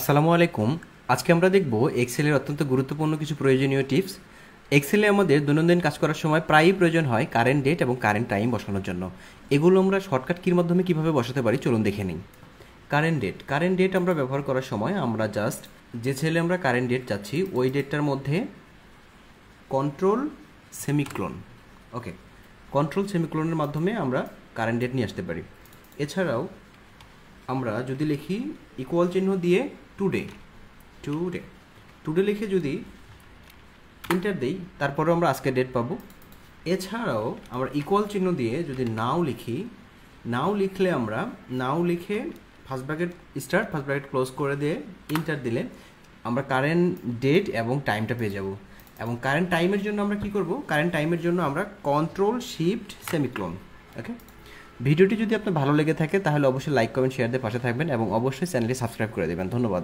আসসালামু আলাইকুম। আজকে আমরা দেখব এক্সেলের অত্যন্ত গুরুত্বপূর্ণ কিছু প্রয়োজনীয় টিপস। এক্সেলে আমাদের দৈনন্দিন কাজ করার সময় প্রায়ই প্রয়োজন হয় কারেন্ট ডেট এবং কারেন্ট টাইম বসানোর জন্য। এগুলো আমরা শর্টকাট কির মাধ্যমে কিভাবে বসাতে পারি চলুন দেখে নিই। কারেন্ট ডেট আমরা ব্যবহার করার সময় আমরা জাস্ট যে সেলে আমরা কারেন্ট ডেট চাচ্ছি ওই ডেটটার মধ্যে কন্ট্রোল সেমিক্লোন ওকে কন্ট্রোল সেমিক্লোনের মাধ্যমে আমরা কারেন্ট ডেট নিয়ে আসতে পারি। এছাড়াও আমরা যদি লিখি ইকুয়াল চিহ্ন দিয়ে টুডে টুডে টুডে লিখে যদি ইন্টার দিই তারপরে আমরা আজকের ডেট পাবো। এছাড়াও আমরা ইকুয়াল চিহ্ন দিয়ে যদি নাও লিখি, নাও লিখলে আমরা নাও লিখে first bracket start first bracket close করে দিয়ে ইন্টার দিলে আমরা কারেন্ট ডেট এবং টাইমটা পেয়ে যাব। এবং কারেন্ট টাইমের জন্য আমরা কি করব, কারেন্ট টাইমের জন্য আমরা কন্ট্রোল শিফট সেমিক্লোন। ওকে, ভিডিওটি যদি আপনার ভালো লেগে থাকে তাহলে অবশ্যই লাইক কমেন্ট শেয়ার দিয়ে পাশে থাকবেন এবং অবশ্যই চ্যানেলটি সাবস্ক্রাইব করে দেবেন। ধন্যবাদ।